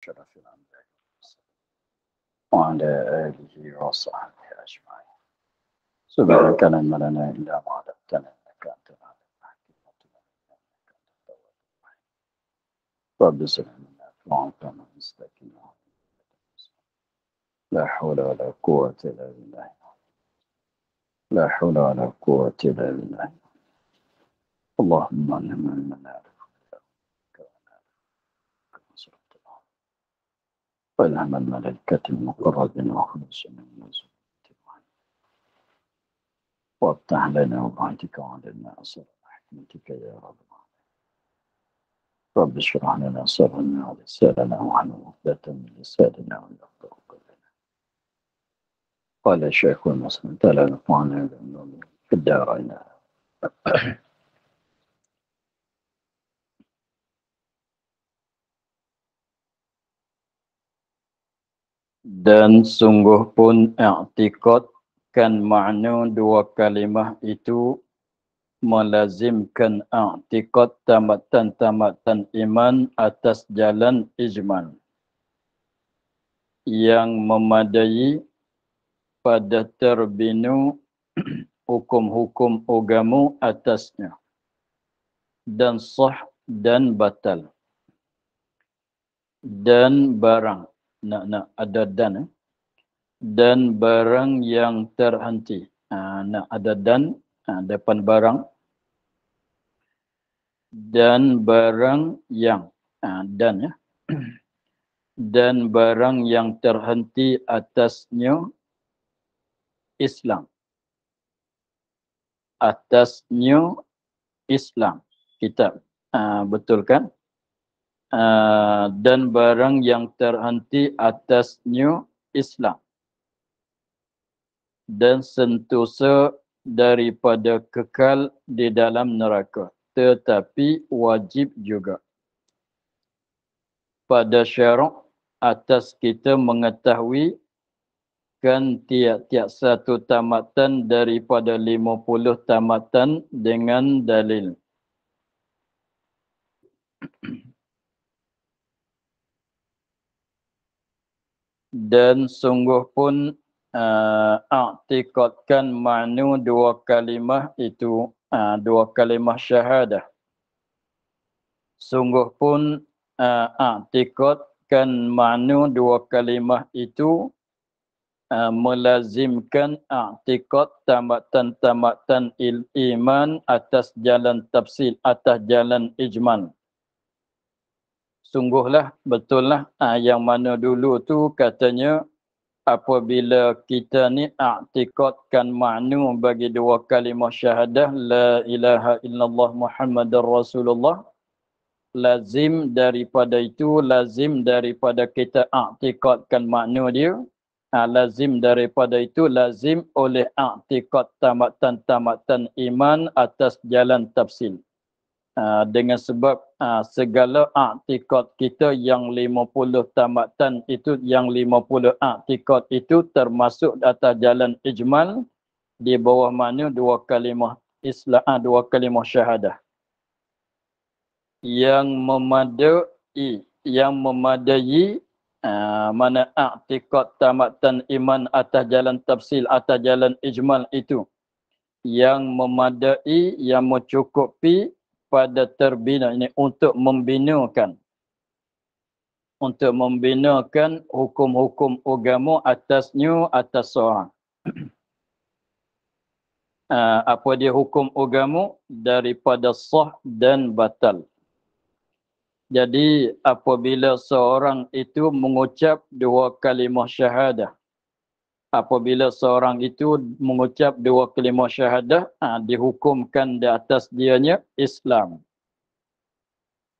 أشرف الأنبياء وعلى آله وصحبه أجمعين. سبحانك لا علم لنا إلا ما علمتنا إنك أنت العليم الحكيم. إنك أنت التواب الرحيم. رب زدنا علما مستقيما. لا حول ولا قوة إلا بالله. لا حول ولا قوة إلا بالله. اللهم علمنا ما نعرف وإلهم الملائكة المقربين وخلص من نزول وافتح لنا وبعدك وعلينا أسر رحمتك يا رب العالمين. رب اشرح لنا صدرنا ولساننا واحلل عقدة من لساننا ويفقهوا قولنا. قال الشيخ المسلم تعالى نفعنا بالعلوم في الدارين. Dan sungguh pun i'tikad kan makna dua kalimah itu melazimkan i'tikad tamatan iman atas jalan ijmal yang memadai pada terbinu hukum-hukum agama atasnya dan sah dan batal dan barang nak ada dan barang yang terhenti. Nak ada dan depan barang dan barang yang dan ya dan barang yang terhenti atasnya Islam. Atasnya Islam. Kitab. Betul kan? Dan barang yang terhenti atasnya Islam. Dan sentosa daripada kekal di dalam neraka. Tetapi wajib juga pada syarak atas kita mengetahui kan tiap-tiap satu tamatan daripada 50 tamatan dengan dalil. Dan sungguh pun i'tikadkan makna dua kalimah itu, dua kalimah syahadah. Sungguh pun i'tikadkan makna dua kalimah itu melazimkan i'tikad tamatan iman atas jalan tafsil, atas jalan ijmal. Sungguhlah, betullah yang mana dulu tu katanya apabila kita ni i'tikadkan makna bagi dua kalimah syahadah la ilaha illallah Muhammadar Rasulullah, lazim daripada itu, lazim daripada kita i'tikadkan makna dia, lazim daripada itu, lazim oleh i'tikad tamatan iman atas jalan tafsil. Dengan sebab segala i'tikad kita yang 50 tamatan itu, yang 50 i'tikad itu termasuk atas jalan ijmal di bawah mana dua kalimah Islam, dua kalimah syahadah yang memadai mana i'tikad tamatan iman atas jalan tafsil, atas jalan ijmal itu yang memadai, yang mencukupi pada terbina ini untuk membinakan hukum-hukum agama atasnya, atas seorang. Apa dia hukum agama? Daripada sah dan batal. Jadi apabila seorang itu mengucap dua kalimah syahadah, apabila seorang itu mengucap dua kalimah syahadah, dihukumkan di atas dianya Islam.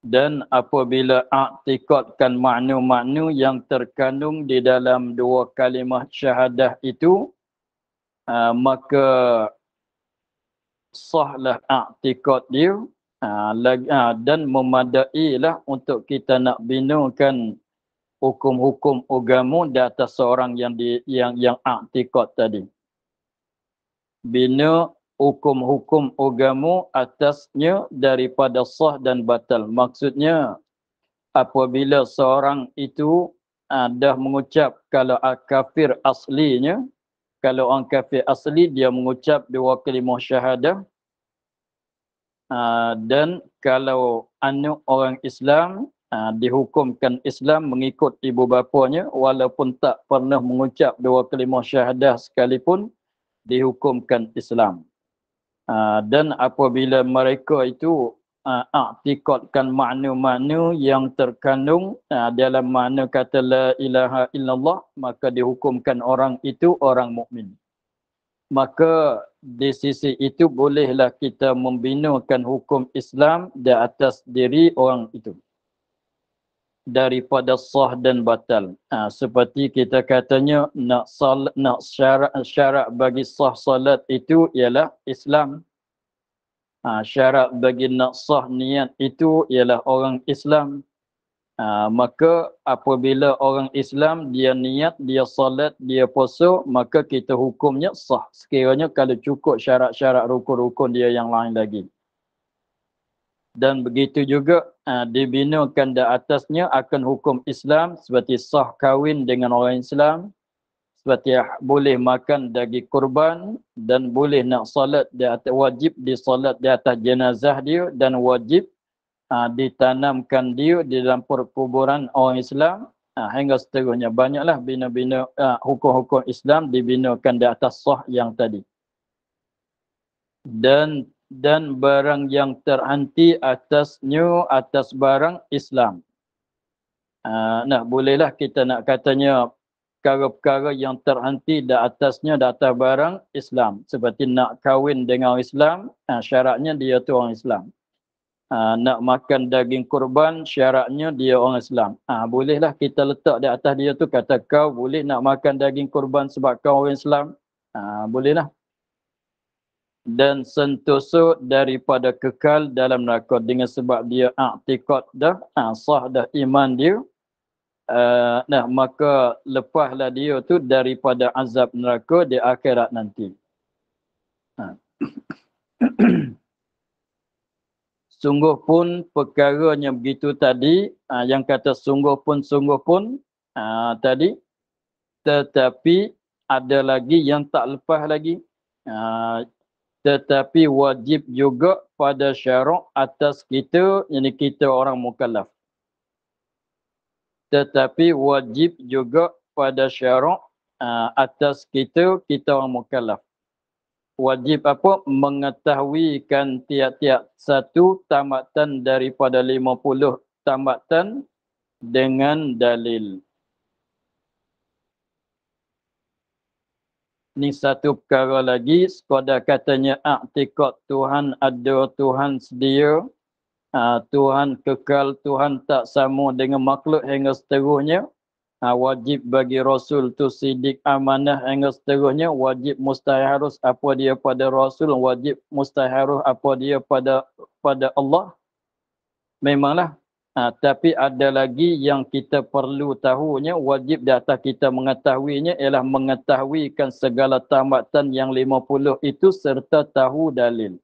Dan apabila i'tikadkan makna-makna yang terkandung di dalam dua kalimah syahadah itu, maka sahlah i'tikad dia, dan memadailah untuk kita nak binakan hukum-hukum agama di atas seorang yang i'tikad tadi. Bina hukum-hukum agama atasnya daripada sah dan batal. Maksudnya apabila seorang itu dah mengucap kalau kafir aslinya, kalau orang kafir asli dia mengucap dua kalimah syahadah, dan kalau anak orang Islam dihukumkan Islam mengikut ibu bapanya walaupun tak pernah mengucap dua kalimah syahadah sekalipun dihukumkan Islam. Dan apabila mereka itu i'tiqadkan makna-makna yang terkandung dalam makna kata la ilaha illallah, maka dihukumkan orang itu orang mukmin. Maka di sisi itu bolehlah kita membinakan hukum Islam di atas diri orang itu daripada sah dan batal. Seperti kita katanya nak syarat bagi sah salat itu ialah Islam. Syarat bagi nak sah niat itu ialah orang Islam. Maka apabila orang Islam dia niat, dia salat, dia puasa, maka kita hukumnya sah. Sekiranya kalau cukup syarat-syarat rukun-rukun dia yang lain lagi. Dan begitu juga dibinakan di atasnya akan hukum Islam seperti sah kahwin dengan orang Islam, seperti boleh makan daging kurban dan boleh nak salat di atas, wajib disalat di atas jenazah dia dan wajib ditanamkan dia di dalam perkuburan orang Islam, hingga seterusnya. Banyaklah bina-bina hukum-hukum Islam dibinakan di atas sah yang tadi. Dan barang yang terhenti atas barang Islam. Bolehlah kita nak katanya perkara-perkara yang terhenti di atas barang Islam. Seperti nak kahwin dengan orang Islam, syaratnya dia tu orang Islam. Nak makan daging kurban, syaratnya dia orang Islam. Bolehlah kita letak di atas dia tu, kata kau boleh nak makan daging kurban sebab kau orang Islam. Bolehlah. Dan sentosa daripada kekal dalam neraka dengan sebab dia i'tiqad dah, sah dah iman dia. Maka lepaslah dia tu daripada azab neraka di akhirat nanti. Sungguh pun perkaranya begitu tadi, yang kata sungguh pun tadi, tetapi ada lagi yang tak lepas lagi. Tetapi wajib juga pada syarak atas kita, yakni kita orang mukallaf. Tetapi wajib juga pada syarak atas kita orang mukallaf. Wajib apa? Mengetahuikan tiap-tiap satu tamatan daripada 50 tamatan dengan dalil. Ini satu perkara lagi, sekadar katanya i'tiqad Tuhan ada, Tuhan sedia, Tuhan kekal, Tuhan tak sama dengan makhluk hingga seterusnya. Wajib bagi Rasul tu sidik, amanah hingga seterusnya. Wajib mustahil harus apa dia pada Rasul, wajib mustahil harus apa dia pada Allah. Memanglah. Tapi ada lagi yang kita perlu tahunya, wajib di atas kita mengetahuinya ialah mengetahuikan segala tamatan yang 50 itu serta tahu dalil.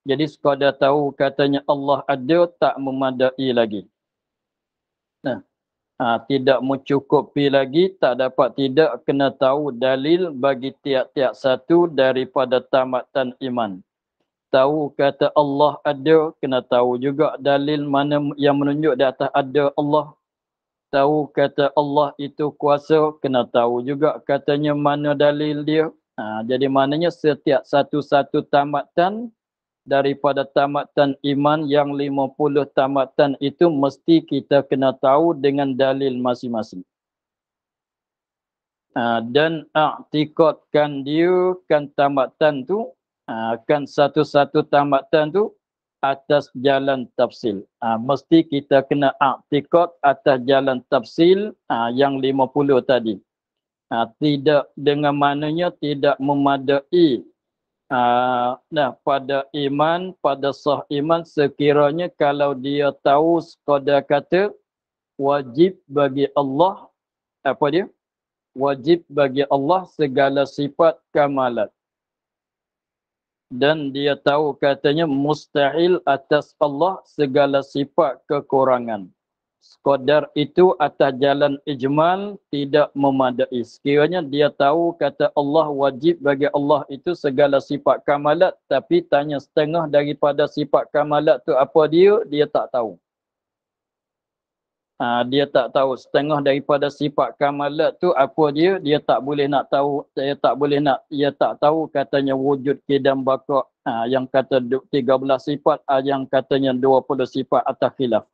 Jadi sekadar tahu katanya Allah ada tak memadai lagi. Tidak mencukupi lagi, tak dapat, tidak kena tahu dalil bagi tiap-tiap satu daripada tamatan iman. Tahu kata Allah ada, kena tahu juga dalil mana yang menunjuk di atas ada Allah. Tahu kata Allah itu kuasa, kena tahu juga katanya mana dalil dia. Jadi maknanya setiap satu-satu tamatan daripada tamatan iman yang 50 tamatan itu mesti kita kena tahu dengan dalil masing-masing. Dan i'tiqadkan dia kan tamatan tu, kan satu-satu tamatan tu atas jalan tafsil. Mesti kita kena i'tiqad atas jalan tafsil yang 50 tadi. Tidak dengan maknanya tidak memadai pada iman, pada sah iman sekiranya kalau dia tahu sekadar kata wajib bagi Allah, apa dia? Wajib bagi Allah segala sifat kamalat. Dan dia tahu katanya mustahil atas Allah segala sifat kekurangan. Sekadar itu atas jalan ijmal tidak memadai. Sekiranya dia tahu kata Allah wajib bagi Allah itu segala sifat kamalat, tapi tanya setengah daripada sifat kamalat tu apa dia tak tahu. Dia tak tahu setengah daripada sifat kamalat tu apa dia tak boleh nak tahu, dia tak tahu katanya wujud kidam baqa, yang kata 13 sifat, yang katanya 20 sifat atas khilaf.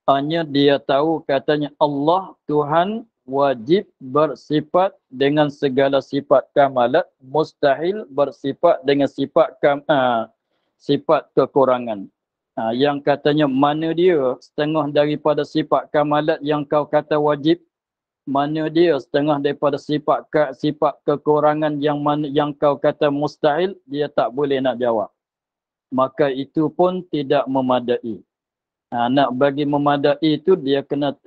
Hanya dia tahu katanya Allah Tuhan wajib bersifat dengan segala sifat kamalat, mustahil bersifat dengan sifat kekurangan. Yang katanya mana dia setengah daripada sifat kamalat yang kau kata wajib, mana dia setengah daripada sifat kekurangan yang kau kata mustahil, dia tak boleh nak jawab. Maka itu pun tidak memadai. Nak bagi memadai itu dia kena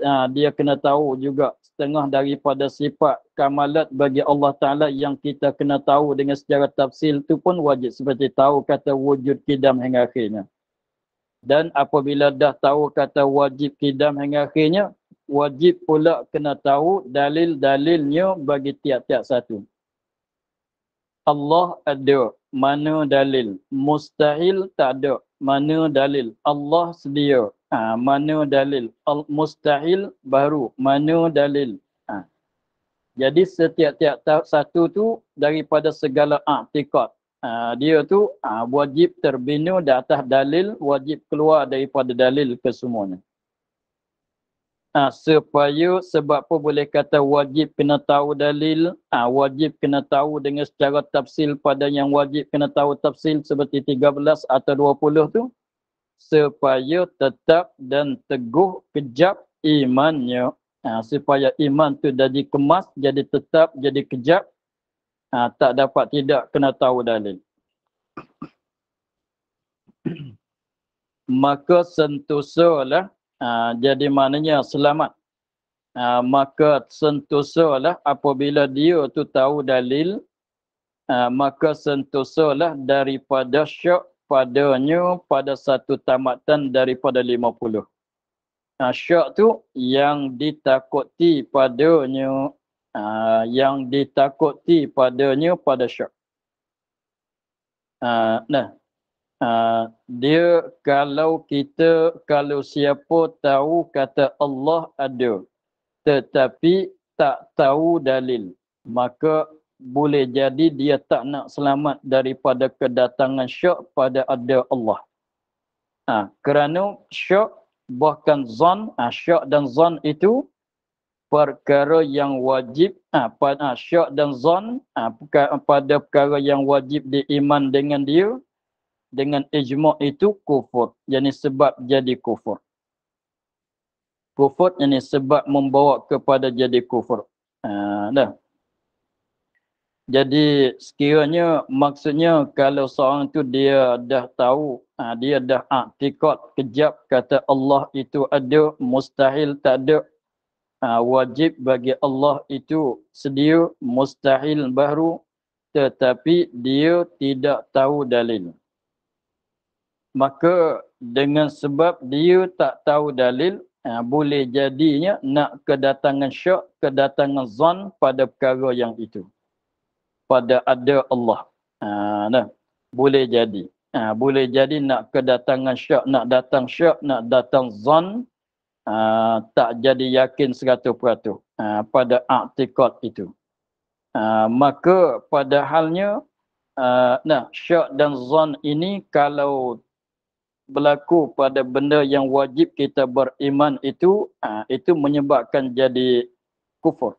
tahu juga setengah daripada sifat kamalat bagi Allah Ta'ala yang kita kena tahu dengan secara tafsil itu pun wajib, seperti tahu kata wujud kidam hingga akhirnya. Dan apabila dah tahu kata wajib kidam hingga akhirnya, wajib pula kena tahu dalil-dalilnya bagi tiap-tiap satu. Allah ada, mana dalil? Mustahil tak ada, mana dalil? Allah sedia, mana dalil? Mustahil baru, mana dalil? Jadi setiap-tiap satu tu daripada segala i'tiqad, dia tu wajib terbina di atas dalil, wajib keluar daripada dalil kesemuanya. Sebab apa boleh kata wajib kena tahu dalil, wajib kena tahu dengan secara tafsil pada yang wajib kena tahu tafsil seperti 13 atau 20 tu, supaya tetap dan teguh kejap imannya. Supaya iman tu jadi kemas, jadi tetap, jadi kejap, tak dapat tidak kena tahu dalil. Maka sentosalah, jadi maknanya selamat. Maka sentosalah apabila dia tu tahu dalil, maka sentosalah daripada syak padanya pada satu tamatan daripada 50. Syak tu yang ditakuti padanya, pada syak. Dia kalau siapa tahu kata Allah ada tetapi tak tahu dalil, maka boleh jadi dia tak nak selamat daripada kedatangan syak pada ada Allah. Kerana syak bahkan zon, syak dan zon itu perkara yang wajib, syak dan zon pada perkara yang wajib diiman dengan dia, dengan ijma' itu kufur. Jadi sebab jadi kufur. Kufur ini sebab membawa kepada jadi kufur. Jadi sekiranya maksudnya kalau seorang tu dia dah tahu, dia dah i'tiqad kejap kata Allah itu ada, mustahil tak ada, wajib bagi Allah itu sedia, mustahil baru, tetapi dia tidak tahu dalil. Maka dengan sebab dia tak tahu dalil, boleh jadinya nak kedatangan syak, kedatangan zon pada perkara yang itu, pada ada Allah. Boleh jadi. Boleh jadi nak kedatangan syak, nak datang zon, tak jadi yakin 100% pada i'tiqad itu. Maka pada halnya, syak dan zon ini kalau berlaku pada benda yang wajib kita beriman itu menyebabkan jadi kufur.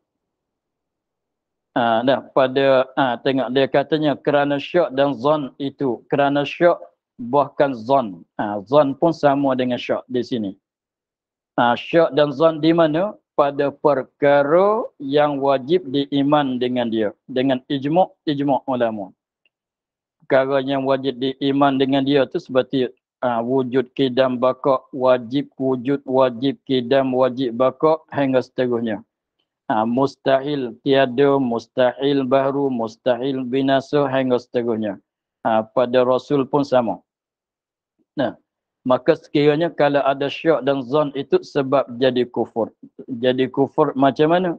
Tengok dia katanya kerana syak dan zon itu, kerana syak bahkan zon. Zon pun sama dengan syak di sini. Syak dan zon di mana? Pada perkara yang wajib diiman dengan dia, dengan ijma' ulama. Perkara yang wajib diiman dengan dia tu seperti wujud kidam baqa, wajib wujud, wajib kidam, wajib baqa hingga seterusnya. Mustahil tiada, mustahil baru, mustahil binasa hingga seterusnya. Pada Rasul pun sama. Nah, maka sekiranya kalau ada syak dan zon itu sebab jadi kufur. Jadi kufur macam mana?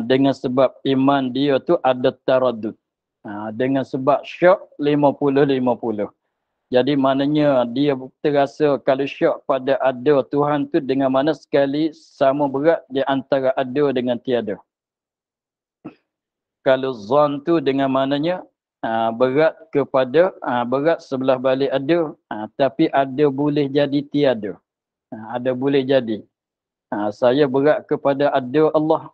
Dengan sebab iman dia tu ada taraddud. Dengan sebab syak 50-50. Jadi maknanya dia terasa kalau syak pada ada Tuhan tu dengan mana sekali sama berat di antara ada dengan tiada. Kalau zon tu dengan maknanya berat kepada berat sebelah balik ada, tapi ada boleh jadi tiada. Ada boleh jadi. Saya berat kepada ada Allah.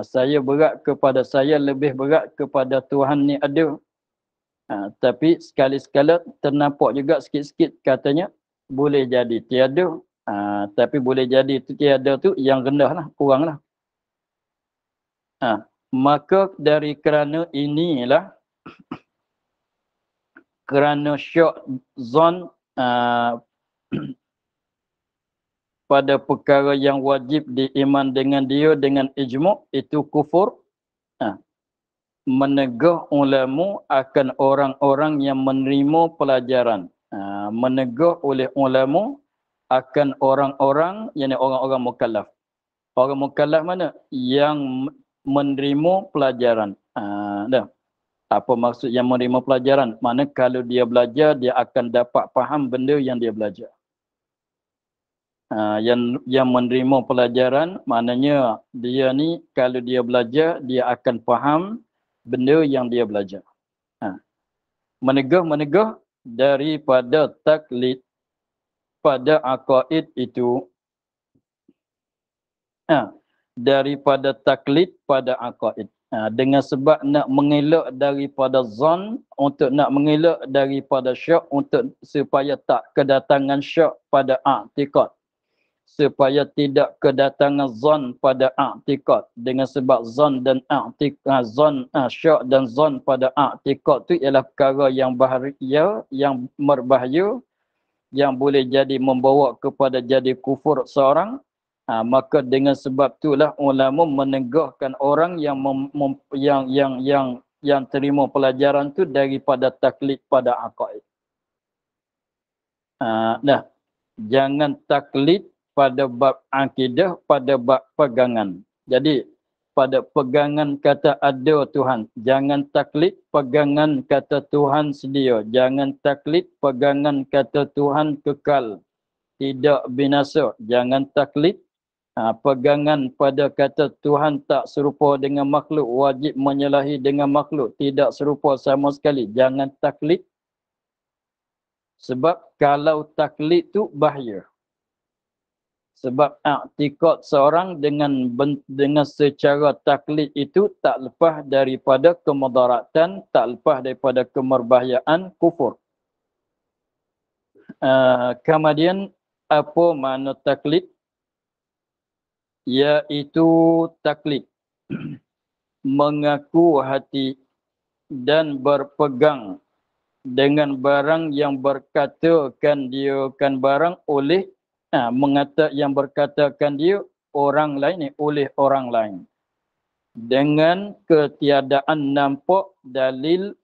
Saya berat kepada saya lebih berat kepada Tuhan ni ada. Tapi sekali-sekala ternampak juga sikit-sikit katanya boleh jadi tiada. Tapi boleh jadi itu tiada tu yang rendah lah, kurang lah. Maka dari kerana inilah kerana syak zon pada perkara yang wajib diiman dengan dia dengan ijma' itu kufur. Menegah ulama akan orang-orang yang menerima pelajaran. Menegah oleh ulama akan orang-orang, yakni orang-orang mukallaf. Orang mukallaf mana? Yang menerima pelajaran. Dah. Apa maksud yang menerima pelajaran? Mana kalau dia belajar, dia akan dapat faham benda yang dia belajar. Yang menerima pelajaran, maknanya dia ni kalau dia belajar, dia akan faham benda yang dia belajar. Menegah daripada taklid pada aqaid itu. Daripada taklid pada aqaid. Dengan sebab nak mengelak daripada zon, untuk nak mengelak daripada syak, untuk supaya tak kedatangan syak pada i'tiqad. Supaya tidak kedatangan zon pada i'tiqad. Dengan sebab zon dan i'tiqad, syak dan zon pada i'tiqad tu ialah perkara yang bahaya, yang berbahaya, yang boleh jadi membawa kepada jadi kufur seorang. Maka dengan sebab itulah ulama menegahkan orang yang yang terima pelajaran tu daripada taklid pada aqaid. Jangan taklid pada bab akidah, pada bab pegangan. Jadi pada pegangan kata ada Tuhan, jangan taklid pegangan kata Tuhan sedia. Jangan taklid pegangan kata Tuhan kekal, tidak binasa. Jangan taklid pegangan pada kata Tuhan tak serupa dengan makhluk, wajib menyalahi dengan makhluk, tidak serupa sama sekali. Jangan taklid. Sebab kalau taklid tu bahaya. Sebab i'tiqad seorang dengan secara taklid itu tak lepas daripada kemudaratan, tak lepas daripada kemerbahayaan kufur. Kemudian apa makna taklid? Iaitu taklid mengaku hati dan berpegang dengan barang yang berkatakan dia kan barang oleh yang berkatakan dia orang lain oleh orang lain, dengan ketiadaan nampak dalil,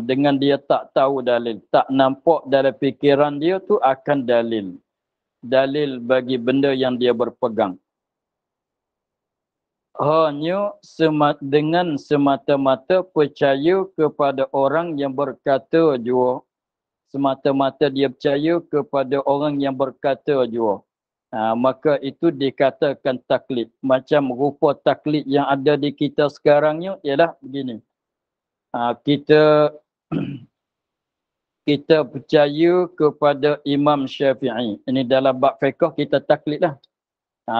dengan dia tak tahu dalil, tak nampak dalam fikiran dia tu akan dalil bagi benda yang dia berpegang. Hanya dengan semata-mata percaya kepada orang yang berkata jua. Semata-mata dia percaya kepada orang yang berkata jua. Maka itu dikatakan taklid. Macam rupa taklid yang ada di kita sekarang ni ialah begini. Kita percaya kepada Imam Syafi'i. Ini dalam bab fiqh kita taklid lah.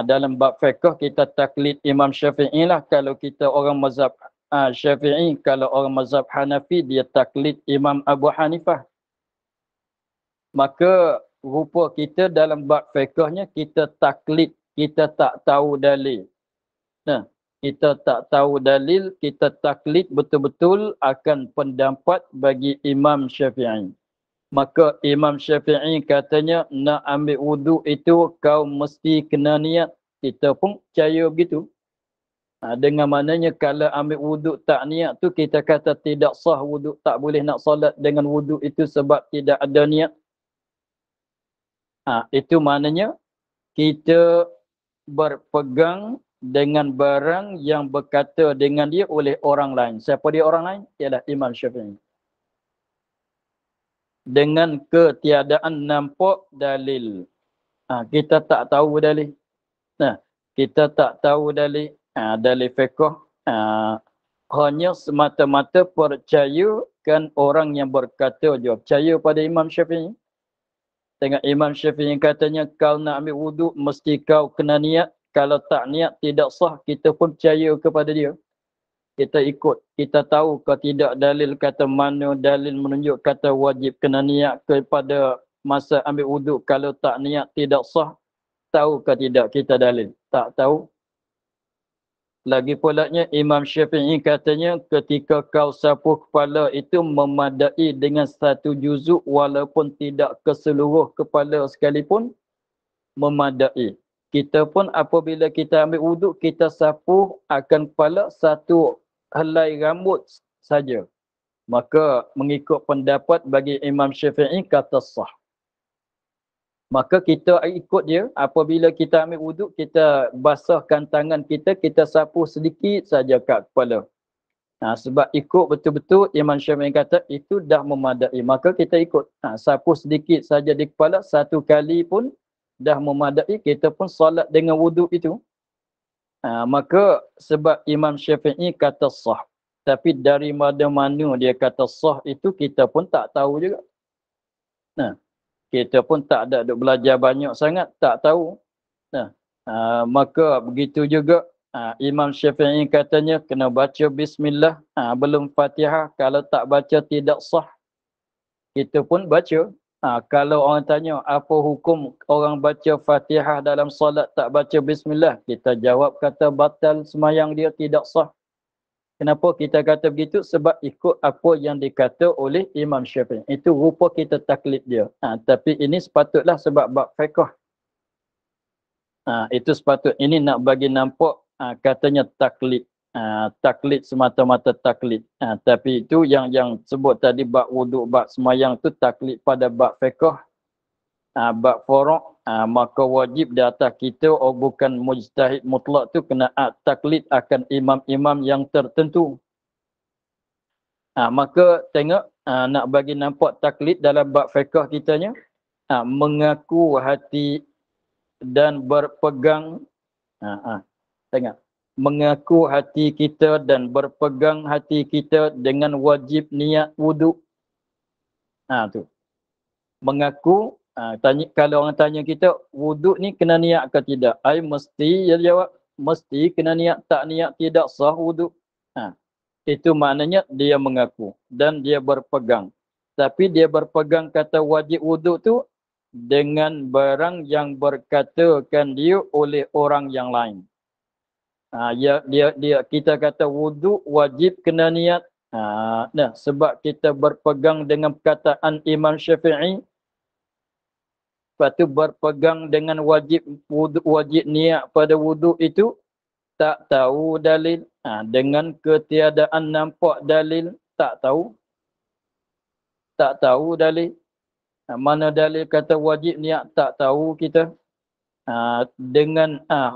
Dalam bab fiqh kita taklid Imam Syafi'i lah. Kalau kita orang mazhab Syafi'i, kalau orang mazhab Hanafi, dia taklid Imam Abu Hanifah. Maka rupa kita dalam bab fiqhnya kita taklid, kita tak tahu dalil. Kita tak tahu dalil, kita taklid betul-betul akan pendapat bagi Imam Syafi'i. Maka Imam Syafi'i katanya nak ambil wuduk itu kau mesti kena niat. Kita pun percaya begitu. Dengan maknanya kalau ambil wuduk tak niat tu kita kata tidak sah wuduk, tak boleh nak solat dengan wuduk itu sebab tidak ada niat. Itu maknanya kita berpegang dengan barang yang berkata dengan dia oleh orang lain. Siapa dia orang lain? Ialah Imam Syafi'i. Dengan ketiadaan nampak dalil. Kita tak tahu dalil. Kita tak tahu dalil. Dalil fiqh. Hanya semata-mata percayakan orang yang berkata je. Percaya pada Imam Syafi'i. Tengok Imam Syafi'i katanya, kau nak ambil wuduk, mesti kau kena niat. Kalau tak niat, tidak sah. Kita pun percaya kepada dia. Kita ikut. Kita tahu ke tidak dalil kata mana, dalil menunjuk kata wajib kena niat kepada masa ambil wuduk. Kalau tak niat, tidak sah. Tahu ke tidak kita dalil? Tak tahu. Lagi pulanya Imam Syafi'i katanya ketika kau sapu kepala itu memadai dengan satu juzuk walaupun tidak keseluruh kepala sekalipun memadai. Kita pun apabila kita ambil wuduk kita sapu akan kepala satu helai rambut saja. Maka mengikut pendapat bagi Imam Syafi'i kata sah. Maka kita ikut dia, apabila kita ambil wuduk, kita basahkan tangan kita, kita sapu sedikit saja kat kepala. Sebab ikut betul-betul Imam Syafi'i kata, itu dah memadai. Maka kita ikut. Sapu sedikit saja di kepala, satu kali pun dah memadai, kita pun solat dengan wuduk itu. Maka sebab Imam Syafi'i kata sah. Tapi dari mana-mana dia kata sah itu, kita pun tak tahu juga. Kita pun tak ada duk belajar banyak sangat, tak tahu. Maka begitu juga Imam Syafi'i katanya kena baca bismillah belum Fatihah. Kalau tak baca tidak sah. Kita pun baca. Kalau orang tanya apa hukum orang baca Fatihah dalam solat tak baca bismillah, kita jawab kata batal semayang dia, tidak sah. Kenapa kita kata begitu? Sebab ikut apa yang dikata oleh Imam Syafi'i. Itu rupa kita taklid dia. Tapi ini sepatutlah sebab bab fiqh. Itu sepatut. Ini nak bagi nampak katanya taklid. Taklid semata-mata taklid. Tapi itu yang sebut tadi bab wuduk, bab semayang tu taklid pada bab fiqh. Bab furu' maka wajib di atas kita bukan mujtahid mutlak tu kena taklid akan imam-imam yang tertentu. Maka tengok nak bagi nampak taklid dalam bab fiqh kitanya, mengaku hati dan berpegang tengok, mengaku hati kita dan berpegang hati kita dengan wajib niat wuduk. Tu mengaku. Kalau orang tanya kita, wuduk ni kena niat ke tidak? Mesti, dia jawab, mesti kena niat, tak niat tidak sah wuduk. Itu maknanya dia mengaku dan dia berpegang. Tapi dia berpegang kata wajib wuduk tu dengan barang yang berkatakan dia oleh orang yang lain. Kita kata wuduk wajib kena niat. Sebab kita berpegang dengan perkataan Imam Syafi'i. Lepas tu berpegang dengan wajib niat pada wuduk itu, tak tahu dalil. Dengan ketiadaan nampak dalil, tak tahu. Tak tahu dalil. Mana dalil kata wajib niat, tak tahu kita.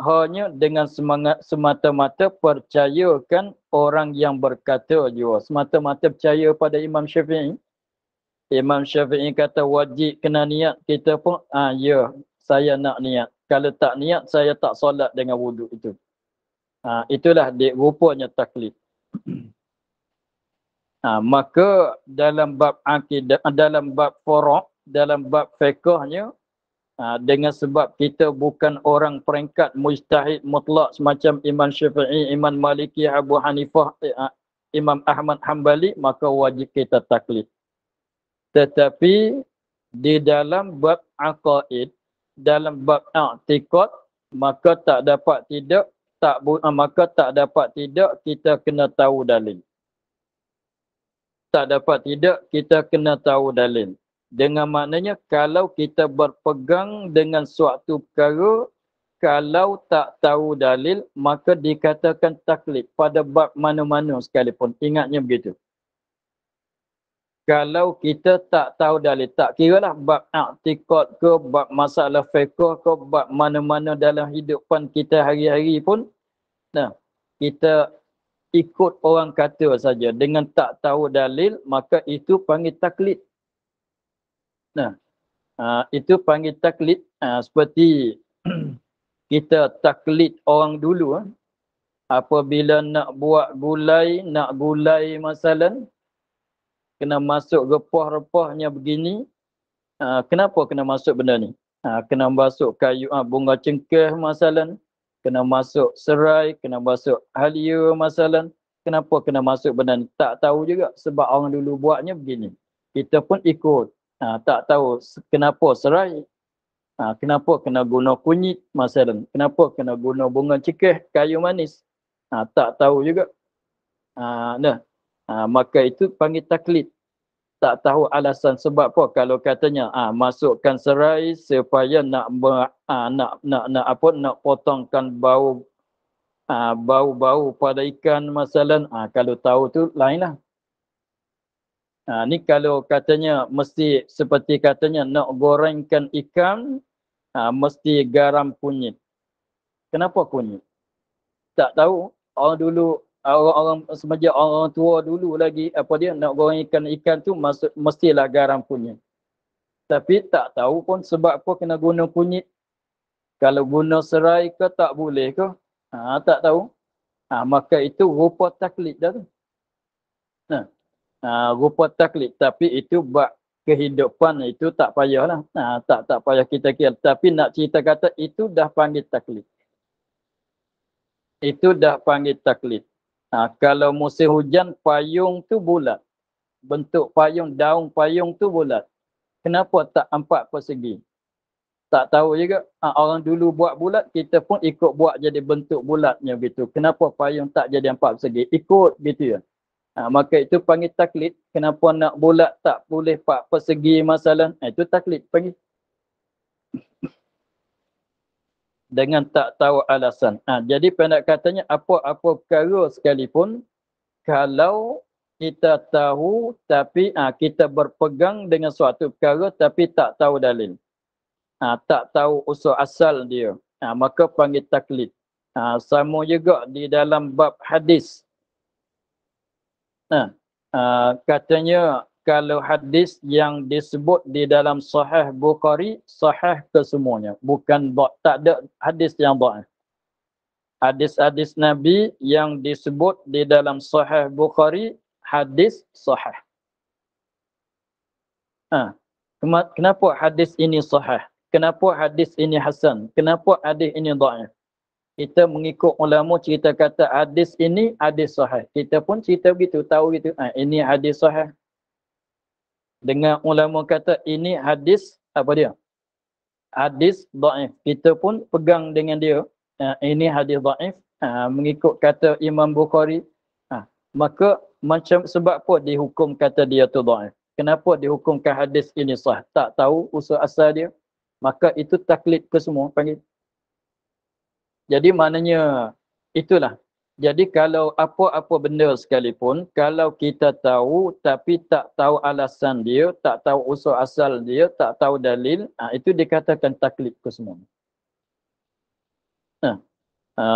Hanya dengan semangat semata-mata percayakan orang yang berkata jua. Semata-mata percaya pada Imam Syafi'i. Imam Syafi'i kata wajib kena niat, kita pun ya, saya nak niat. Kalau tak niat, saya tak solat dengan wuduk itu. Itulah rupanya taklid. Maka dalam bab akidah, dalam bab furu', dalam bab fiqhnya, dengan sebab kita bukan orang peringkat mujtahid mutlak semacam Imam Syafi'i, Imam Maliki, Abu Hanifah, Imam Ahmad Hanbali, maka wajib kita taklid. Tetapi di dalam bab aqaid, dalam bab i'tiqad, maka tak dapat tidak kita kena tahu dalil. Tak dapat tidak kita kena tahu dalil. Dengan maknanya kalau kita berpegang dengan suatu perkara, kalau tak tahu dalil, maka dikatakan taklid pada bab mana-mana sekalipun. Ingatnya begitu. Kalau kita tak tahu dalil, tak kiralah bab i'tiqad ke, bab masalah fiqh ke, bab mana-mana dalam hidupan kita hari-hari pun, nah, kita ikut orang kata saja. Dengan tak tahu dalil, maka itu panggil taklid. Nah, itu panggil taklid. Seperti kita taklid orang dulu. Apabila nak buat gulai, nak gulai masalan, kena masuk repah-repahnya begini. Kenapa kena masuk benda ni? Kena masuk kayu, bunga cengkeh masalan. Kena masuk serai, kena masuk halia masalan. Kenapa kena masuk benda ni? Tak tahu juga sebab orang dulu buatnya begini. Kita pun ikut. Tak tahu kenapa serai. Kenapa kena guna kunyit masalan. Kenapa kena guna bunga cengkeh, kayu manis. Tak tahu juga. Maka itu panggil taklid. Tak tahu alasan sebab apa kalau katanya masukkan serai supaya nak potongkan bau pada ikan masalan. Kalau tahu tu lainlah. Ni kalau katanya mesti seperti katanya nak gorengkan ikan mesti garam kunyit. Kenapa kunyit? Tak tahu. Orang dulu, orang semenjak orang tua dulu lagi, apa dia nak goreng ikan tu mestilah garam kunyit. Tapi tak tahu pun sebab apa kena guna kunyit. Kalau guna serai ke tak boleh ke? Tak tahu. Maka itu rupa taklid dah tu. Rupa taklid. Tapi itu bab kehidupan itu tak payahlah. Tak payah kita kira. Tapi nak cerita kata itu dah panggil taklid. Itu dah panggil taklid. Kalau musim hujan, payung tu bulat. Bentuk payung, daun payung tu bulat. Kenapa tak 4 persegi? Tak tahu juga. Orang dulu buat bulat, kita pun ikut buat jadi bentuk bulatnya gitu. Kenapa payung tak jadi 4 persegi? Ikut gitu ya. Maka itu panggil taklid. Kenapa nak bulat tak boleh 4 persegi masalah? Itu taklid panggil. Dengan tak tahu alasan. Jadi pendek katanya apa-apa perkara sekalipun, kalau kita tahu tapi kita berpegang dengan suatu perkara tapi tak tahu dalil. Tak tahu usul asal dia. Maka panggil taklid. Sama juga di dalam bab hadis. Katanya kalau hadis yang disebut di dalam Sahih Bukhari, sahih kesemuanya. Bukan tak ada hadis yang dhaif. Hadis-hadis Nabi yang disebut di dalam Sahih Bukhari, hadis sahih. Kenapa hadis ini sahih? Kenapa hadis ini hasan? Kenapa hadis ini dhaif? Kita mengikut ulama cerita kata hadis ini hadis sahih. Kita pun cerita begitu, tahu gitu. Ini hadis sahih. Dengan ulama kata ini hadis apa dia? Hadis dhaif. Kita pun pegang dengan dia. Ini hadis dhaif. Mengikut kata Imam Bukhari. Maka macam sebab apa dihukum kata dia tu dhaif? Kenapa dihukumkan hadis ini sahih? Tak tahu usul asal dia. Maka itu taklid ke semua panggil. Jadi maknanya itulah. Jadi kalau apa-apa benda sekalipun, kalau kita tahu tapi tak tahu alasan dia, tak tahu usul asal dia, tak tahu dalil, itu dikatakan taklid ke semua.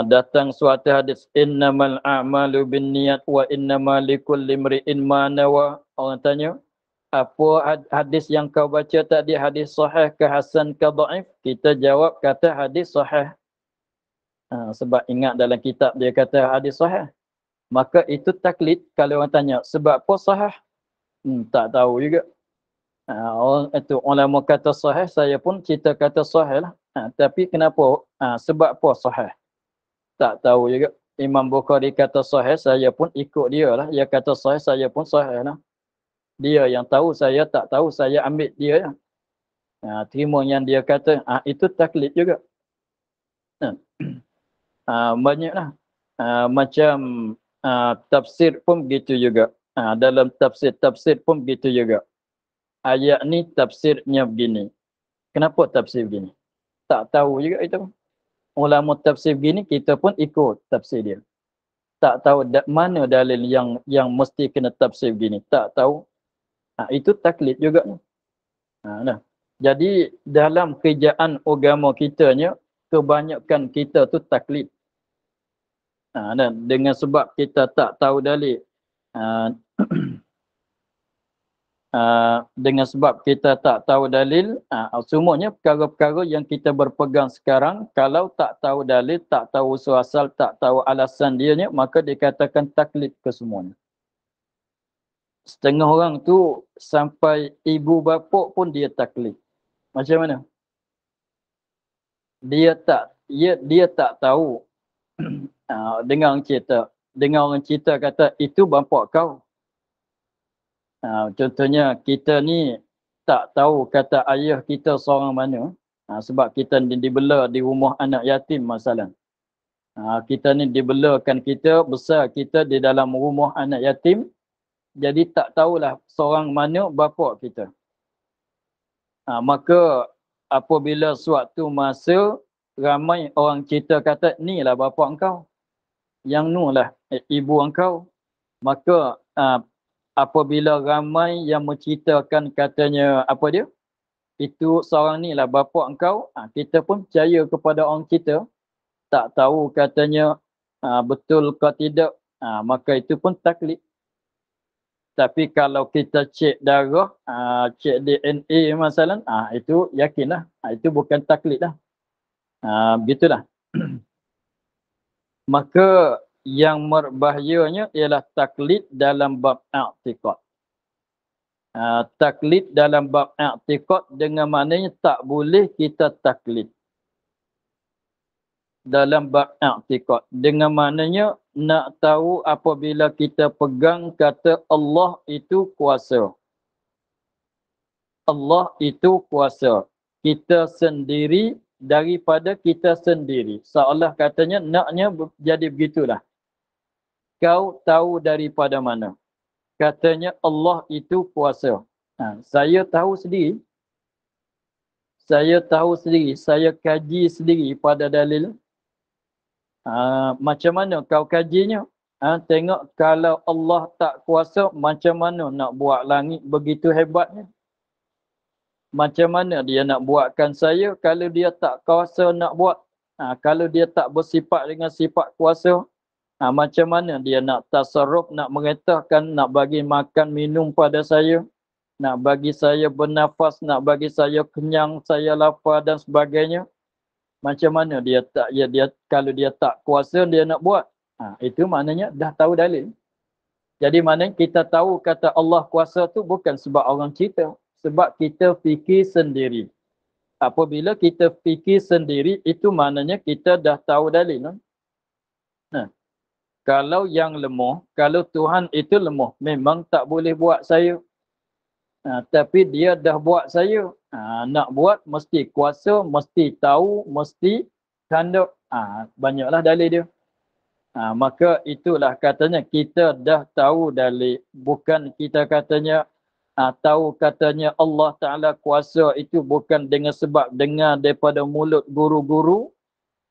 Datang suatu hadis, innamal a'malu binniyat wa innamal likulli imri'in ma nawa. Orang tanya, apa hadis yang kau baca tadi, hadis sahih ke hasan ke dhaif? Kita jawab kata hadis sahih. Sebab ingat dalam kitab dia kata hadis sahih. Maka itu taklid. Kalau orang tanya sebab apa sahih? Tak tahu juga. Orang itu ulama kata sahih, saya pun cerita kata sahih lah. Tapi kenapa? Sebab apa sahih? Tak tahu juga. Imam Bukhari kata sahih, saya pun ikut dia lah. Dia kata sahih, saya pun sahih lah. Dia yang tahu, saya tak tahu, saya ambil dia lah. Terima yang dia kata, itu taklid juga. Banyaklah. Macam tafsir pun begitu juga. Dalam tafsir pun begitu juga. Ayat ni tafsirnya begini. Kenapa tafsir begini? Tak tahu juga itu. ulama tafsir begini, kita pun ikut tafsir dia. Tak tahu mana dalil yang mesti kena tafsir begini. Tak tahu. Itu taklid juga. Nah. Jadi dalam kerjaan agama kitanya, kebanyakan kita tu taklid. Dan dengan sebab kita tak tahu dalil, dengan sebab kita tak tahu dalil, semuanya perkara-perkara yang kita berpegang sekarang, kalau tak tahu dalil, tak tahu usul asal, tak tahu alasan dianya, maka dikatakan taklid kesemuanya. Setengah orang tu sampai ibu bapa pun dia taklid. Macam mana? Dia tak tahu. Dengar orang cerita kata itu bapa kau. Contohnya kita ni tak tahu kata ayah kita seorang mana, sebab kita dibela di rumah anak yatim masalah. Kita ni dibelakan kita, besar kita di dalam rumah anak yatim, jadi tak tahulah seorang mana bapa kita. Maka apabila suatu masa ramai orang cerita kata ni lah bapa engkau, yang nu lah ibu engkau, maka apabila ramai yang menceritakan katanya apa dia? Itu seorang ni lah bapa engkau, kita pun percaya kepada orang kita. Tak tahu katanya betul ke tidak, maka itu pun taklid. Tapi kalau kita cek darah, cek DNA masalah, itu yakinlah. Itu bukan taklid lah. Begitulah. Maka yang berbahayanya ialah taklid dalam bab i'tiqad. Taklid dalam bab i'tiqad dengan maknanya tak boleh kita taklid dalam bab i'tiqad. Dengan maknanya nak tahu apabila kita pegang kata Allah itu kuasa. Allah itu kuasa. Kita sendiri daripada kita sendiri. Seolah katanya naknya jadi begitulah. Kau tahu daripada mana? Katanya Allah itu kuasa. Saya tahu sendiri. Saya tahu sendiri. Saya kaji sendiri pada dalil. Macam mana kau kajinya? Tengok kalau Allah tak kuasa, macam mana nak buat langit begitu hebatnya? Macam mana dia nak buatkan saya kalau dia tak kuasa nak buat? Kalau dia tak bersifat dengan sifat kuasa, macam mana dia nak tasarruf, nak meretahkan, nak bagi makan minum pada saya, nak bagi saya bernafas, nak bagi saya kenyang, saya lapar dan sebagainya. Macam mana dia kalau dia tak kuasa dia nak buat? Itu maknanya dah tahu dalil. Jadi maknanya kita tahu kata Allah kuasa tu bukan sebab orang cerita, sebab kita fikir sendiri. Apabila kita fikir sendiri, itu maknanya kita dah tahu dalil. Kalau yang lemah, kalau Tuhan itu lemah, memang tak boleh buat saya. Tapi dia dah buat saya. Nak buat mesti kuasa, mesti tahu, mesti tanda. Banyaklah dalil dia. Maka itulah katanya kita dah tahu dalil. Bukan kita katanya tahu katanya Allah Ta'ala kuasa itu bukan dengan sebab dengar daripada mulut guru-guru,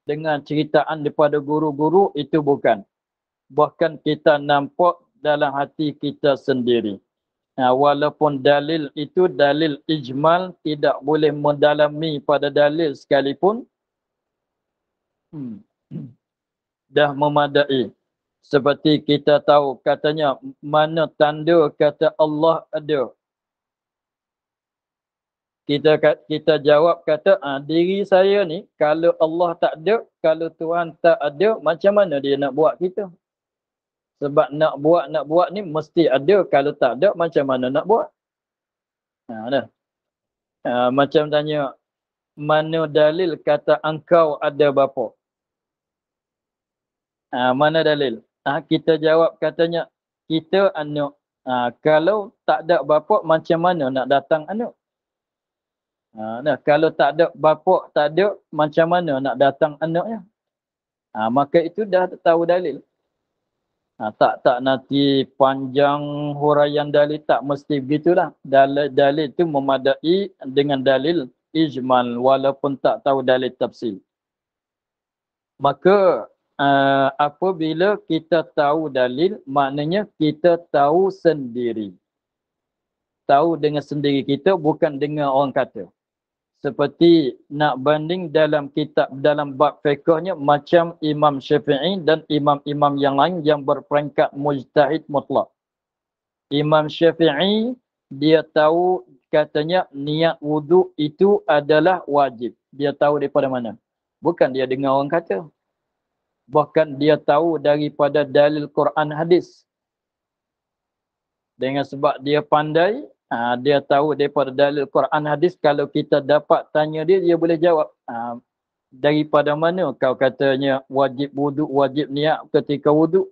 dengan ceritaan daripada guru-guru, itu bukan. Bahkan kita nampak dalam hati kita sendiri. Walaupun dalil itu dalil ijmal, tidak boleh mendalami pada dalil sekalipun, dah memadai. Seperti kita tahu katanya mana tanda kata Allah ada. Kita jawab kata diri saya ni kalau Allah tak ada, kalau Tuhan tak ada, macam mana dia nak buat kita? Sebab nak buat ni mesti ada. Kalau tak ada, macam mana nak buat? Macam tanya, mana dalil kata engkau ada bapa? Mana dalil? Kita jawab katanya, kita anak. Kalau tak ada bapa, macam mana nak datang anak? Kalau tak ada bapa, tak ada, macam mana nak datang anaknya? Maka itu dah tahu dalil. Tak nanti panjang huraian dalil, tak mesti begitulah. Dalil itu memadai dengan dalil ijmal walaupun tak tahu dalil tafsir. Maka apabila kita tahu dalil, maknanya kita tahu sendiri. Tahu dengan sendiri kita, bukan dengan orang kata. Seperti nak banding dalam kitab, dalam bab fiqhnya, macam Imam Syafi'i dan imam-imam yang lain yang berperingkat mujtahid mutlak. Imam Syafi'i, dia tahu katanya niat wuduk itu adalah wajib. Dia tahu daripada mana? Bukan dia dengar orang kata. Bahkan dia tahu daripada dalil Quran hadis. Dengan sebab dia pandai, dia tahu daripada dalil Quran hadis. Kalau kita dapat tanya dia, dia boleh jawab. Daripada mana kau katanya wajib wuduk, wajib niat ketika wuduk?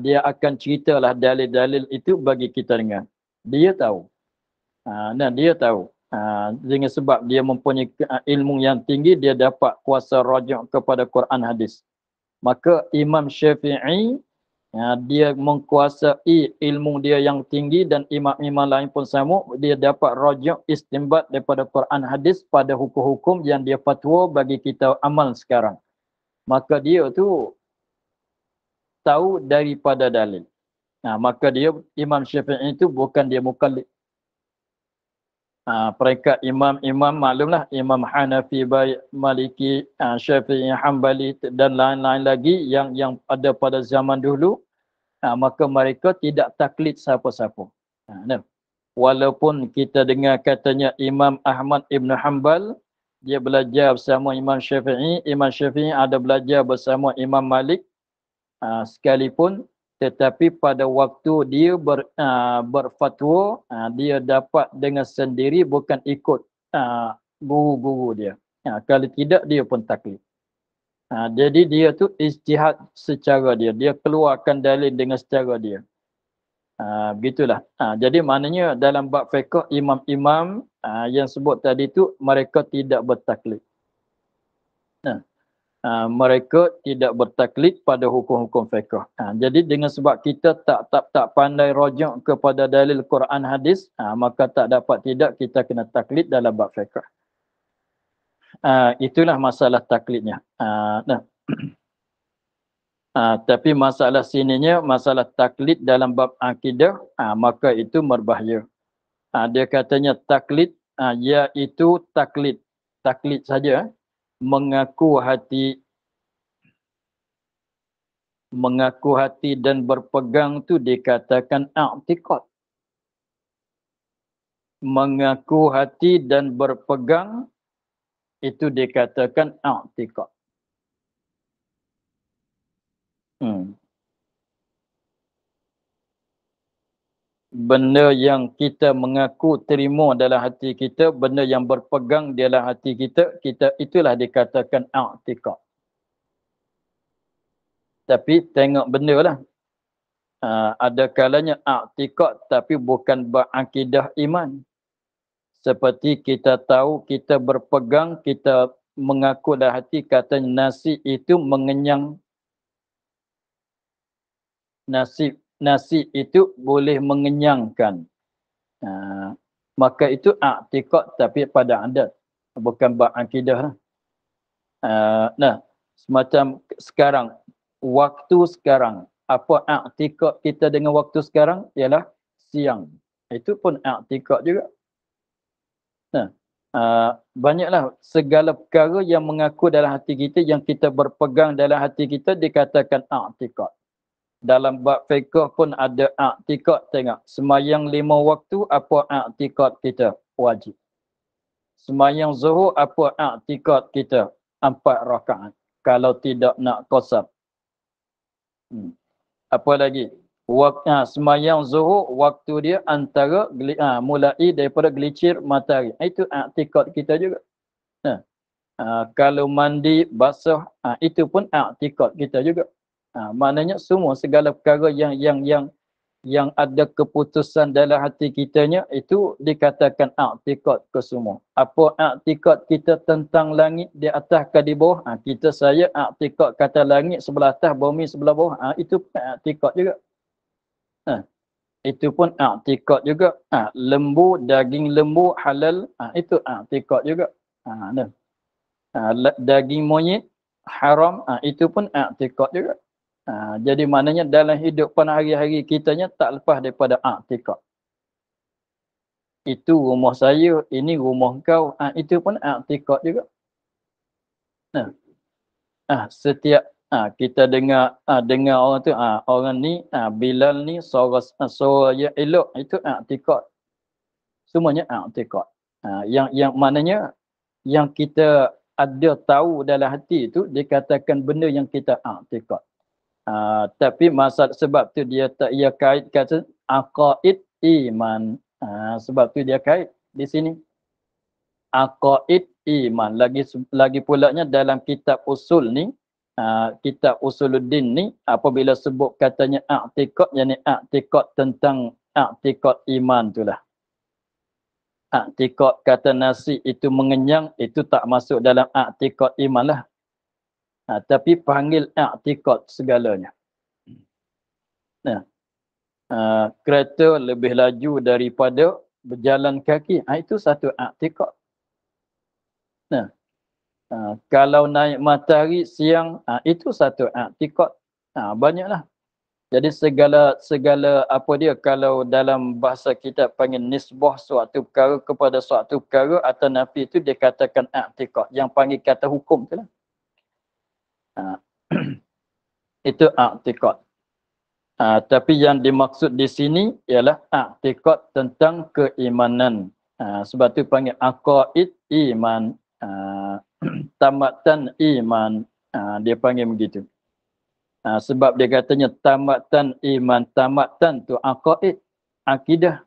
Dia akan ceritalah dalil-dalil itu bagi kita dengar. Dia tahu. Dan dia tahu. Dengan sebab dia mempunyai ilmu yang tinggi, dia dapat kuasa rajuk kepada Quran hadis. Maka Imam Syafi'i, dia mengkuasai ilmu dia yang tinggi, dan imam-imam lain pun sama. Dia dapat rajuk istinbat daripada Quran hadis pada hukum-hukum yang dia fatwa bagi kita amal sekarang. Maka dia tu tahu daripada dalil. Maka dia, Imam Syafi'i itu bukan dia mukallid. Peringkat imam-imam, maklumlah, Imam Hanafi, Maliki, Syafi'i, Hambali dan lain-lain lagi yang ada pada zaman dulu, maka mereka tidak taklid siapa-siapa. Walaupun kita dengar katanya Imam Ahmad Ibn Hanbal, dia belajar bersama Imam Syafi'i, Imam Syafi'i ada belajar bersama Imam Malik, sekalipun, tetapi pada waktu dia berfatwa, dia dapat dengan sendiri, bukan ikut guru-guru dia. Kalau tidak, dia pun taklid. Jadi dia tu ijtihad secara dia. Dia keluarkan dalil dengan secara dia. Begitulah. Jadi maknanya dalam bab fiqh, imam-imam yang sebut tadi tu, mereka tidak bertaklid. Mereka tidak bertaklid pada hukum-hukum fiqh. Jadi dengan sebab kita tak pandai rujuk kepada dalil Quran hadis, maka tak dapat tidak kita kena taklid dalam bab fiqh. Itulah masalah taklidnya. Tapi masalah sininya, masalah taklid dalam bab akidah, maka itu berbahaya. Dia katanya taklid, iaitu taklid saja. Mengaku hati dan berpegang tu dikatakan i'tiqad. Mengaku hati dan berpegang itu dikatakan i'tiqad. Benda yang kita mengaku terima dalam hati kita, benda yang berpegang dalam hati kita, itulah dikatakan i'tiqad. Tapi tengok benda lah. Ada kalanya i'tiqad tapi bukan berakidah iman. Seperti kita tahu, kita berpegang, kita mengaku dalam hati, katanya nasi itu mengenyang. Nasi itu boleh mengenyangkan. Maka itu i'tiqad tapi pada adat, bukan berakidah. Semacam sekarang, waktu sekarang, apa i'tiqad kita dengan waktu sekarang? Ialah siang. Itu pun i'tiqad juga. Banyaklah segala perkara yang mengaku dalam hati kita, yang kita berpegang dalam hati kita, dikatakan i'tiqad. Dalam bab fiqh pun ada i'tiqad. Tengok, semayang 5 waktu, apa i'tiqad kita? Wajib. Semayang zuhur, apa i'tiqad kita? 4 rakaat. Kalau tidak nak qasar. Apa lagi? Semayang zuhur, waktu dia antara mulai daripada gelincir matahari. Itu i'tiqad kita juga. Kalau mandi basah, itu pun i'tiqad kita juga. Maknanya semua segala perkara yang ada keputusan dalam hati kitanya, itu dikatakan i'tiqad ke semua. Apa i'tiqad kita tentang langit di atas ke di bawah? Saya i'tiqad kata langit sebelah atas, bumi sebelah bawah. Itu i'tiqad juga. Itu pun i'tiqad juga. Lembu, daging lembu halal, itu i'tiqad juga. Daging monyet, haram, itu pun i'tikad juga. Jadi maknanya dalam hidupan hari-hari kitanya tak lepas daripada i'tikad. Itu rumah saya, ini rumah kau, itu pun i'tikad juga. Nah, setiap kita dengar dengar orang tu, orang ni, Bilal ni suara yang elok, itu i'tikad. Semuanya i'tikad. Yang maknanya yang kita ada tahu dalam hati itu dikatakan benda yang kita i'tikad. Tapi sebab tu dia tak ia kait kata aqaid iman. Sebab tu dia kait di sini. Aqaid iman. Lagi pulanya dalam kitab usul ni, kitab Usuluddin ni, apabila sebut katanya i'tikad, yakni i'tikad tentang i'tikad iman itulah. I'tikad kata nasi itu mengenyang, itu tak masuk dalam i'tikad iman lah. Tapi panggil i'tikad segalanya. Nah, kereta lebih laju daripada berjalan kaki, itu satu i'tikad. Nah, kalau naik matahari siang, itu satu i'tikad. Banyaklah. Jadi segala apa dia, kalau dalam bahasa kita panggil nisbah suatu perkara kepada suatu perkara atau nafi, itu dikatakan i'tikad. Yang panggil kata hukum tu lah. Itu i'tikad. Tapi yang dimaksud di sini ialah i'tikad tentang keimanan. Sebab tu panggil aqaid iman, tamatan iman, dia panggil begitu. Sebab dia katanya tamatan iman, tamatan tu aqaid, akidah.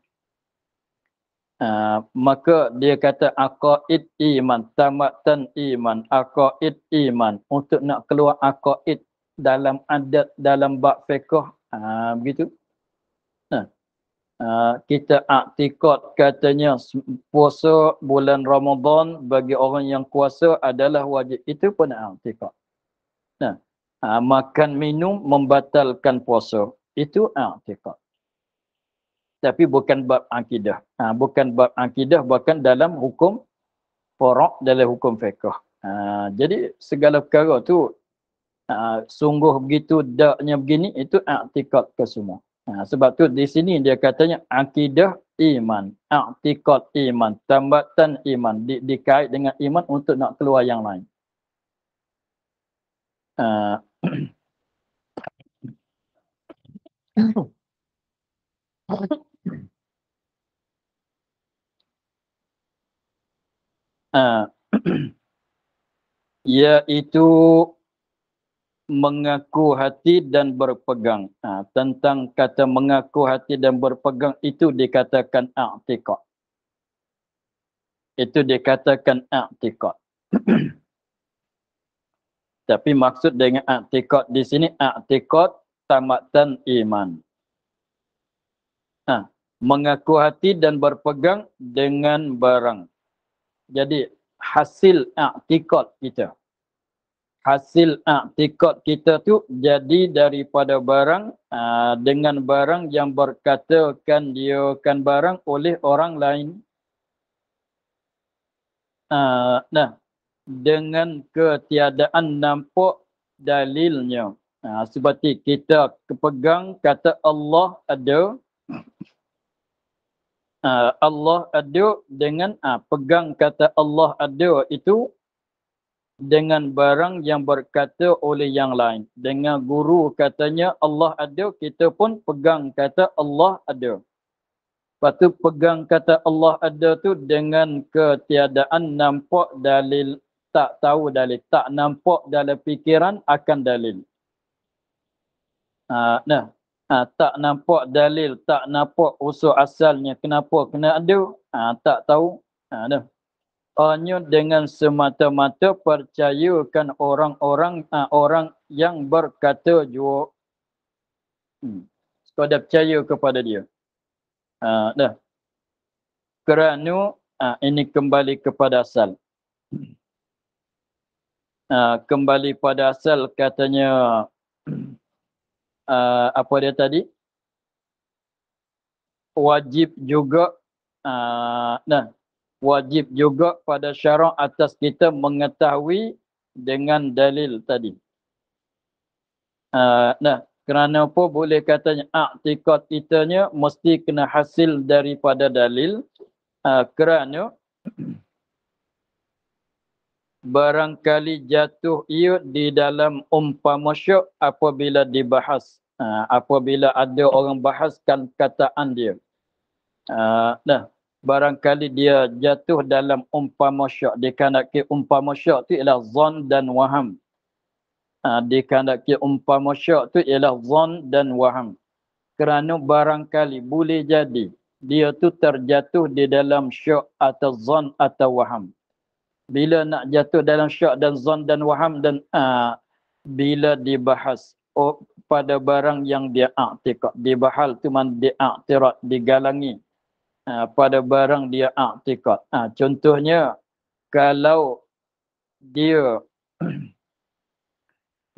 Maka dia kata aqaid iman, tamatan iman, aqaid iman. Untuk nak keluar aqaid dalam adat, dalam bab fiqh, begitu. Kita i'tikad katanya puasa bulan Ramadan bagi orang yang kuasa adalah wajib. Itu pun i'tikad. Makan minum membatalkan puasa. Itu i'tikad. Tapi bukan bab akidah. Bukan bab akidah, bahkan dalam hukum furu', dalam hukum fiqh. Jadi segala perkara tu sungguh begitu daknya begini, itu i'tikad ke semua. Sebab tu di sini dia katanya akidah iman, i'tikad iman, tambatan iman, dikait dengan iman untuk nak keluar yang lain. Iaitu mengaku hati dan berpegang. Tentang kata mengaku hati dan berpegang, itu dikatakan i'tikad. Itu dikatakan i'tikad. Tapi maksud dengan i'tikad di sini, i'tikad tamatan iman. Mengaku hati dan berpegang dengan barang. Jadi hasil i'tikad kita. Hasil i'tikad kita tu jadi daripada barang, dengan barang yang berkatakan dia kan barang oleh orang lain. Dengan ketiadaan nampak dalilnya. Seperti kita pegang kata Allah ada. Allah ada dengan pegang kata Allah ada itu dengan barang yang berkata oleh yang lain. Dengan guru katanya Allah ada, kita pun pegang kata Allah ada. Lepas tu pegang kata Allah ada tu dengan ketiadaan nampak dalil, tak tahu dalil, tak nampak dalam fikiran akan dalil. Tak nampak dalil, tak nampak usul asalnya, kenapa kena ada, tak tahu. Hanya dengan semata-mata percayakan orang-orang orang yang berkata jua. Sekadar percaya kepada dia. Kerana ini kembali kepada asal. Kembali pada asal katanya, apa dia tadi? Wajib juga wajib juga pada syarak atas kita mengetahui dengan dalil tadi. Nah, kerana apa boleh katanya i'tikad kitanya mesti kena hasil daripada dalil, kerana barangkali jatuh ia di dalam umpama syak apabila dibahas, apabila ada orang bahaskan kataan dia. Nah, barangkali dia jatuh dalam umpama syak. Dikandaki umpama syak tu ialah zon dan waham. Dikandaki umpama syak tu ialah zon dan waham. Kerana barangkali boleh jadi dia tu terjatuh di dalam syak atau zon atau waham. Bila nak jatuh dalam syak dan zon dan waham dan bila dibahas pada barang yang dia i'tikad, dibahal tu man dia i'tirad, digalangi pada barang dia i'tikad. Contohnya kalau dia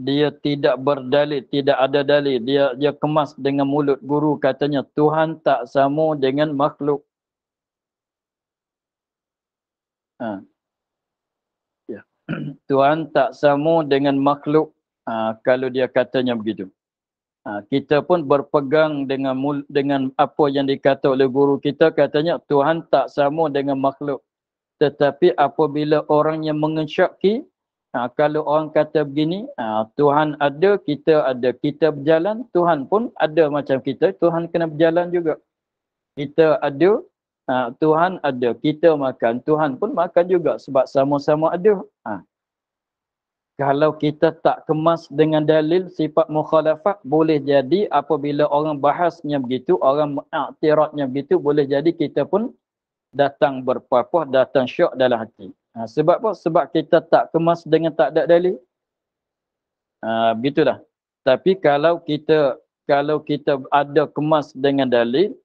dia tidak berdalil, tidak ada dalil, dia kemas dengan mulut guru katanya Tuhan tak sama dengan makhluk. Ya. Tuhan tak sama dengan makhluk. Kalau dia katanya begitu. Kita pun berpegang dengan apa yang dikata oleh guru kita, katanya Tuhan tak sama dengan makhluk. Tetapi apabila orang yang mengesyaki, kalau orang kata begini, Tuhan ada, kita ada. Kita berjalan, Tuhan pun ada macam kita. Tuhan kena berjalan juga. Kita ada, Tuhan ada. Kita makan, Tuhan pun makan juga sebab sama-sama ada. Kalau kita tak kemas dengan dalil sifat mukhalafah, boleh jadi apabila orang bahasnya begitu, orang i'tiradnya begitu, boleh jadi kita pun datang berpapah, datang syak dalam hati. Sebab apa? Sebab kita tak kemas dengan tak ada dalil. Begitulah. Tapi kalau kita ada kemas dengan dalil,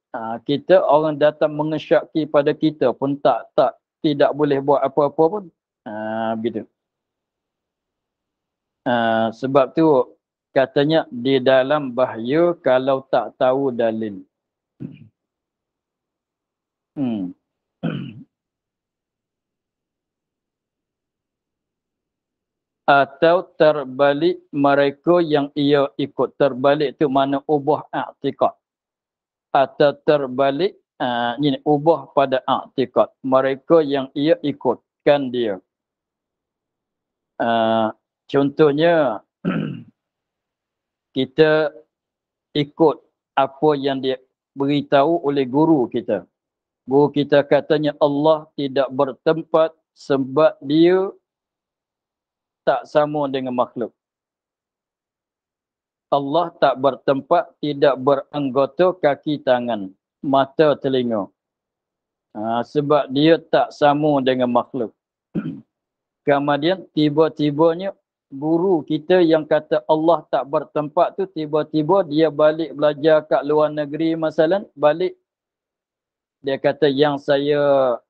kita orang datang mengesyaki pada kita pun tidak boleh buat apa-apa pun. Begitu. Sebab tu katanya di dalam bahaya kalau tak tahu dalil. Atau terbalik mereka yang ia ikut. Terbalik tu mana ubah i'tikad. Atau terbalik ini ubah pada i'tikad. Mereka yang ia ikutkan dia. Contohnya kita ikut apa yang dia beritahu oleh guru kita. Guru kita katanya Allah tidak bertempat sebab dia tak sama dengan makhluk. Allah tak bertempat, tidak beranggota kaki tangan, mata telinga. Sebab dia tak sama dengan makhluk. Kemudian tiba-tibanya guru kita yang kata Allah tak bertempat tu, tiba-tiba dia balik belajar kat luar negeri masalah, balik dia kata yang saya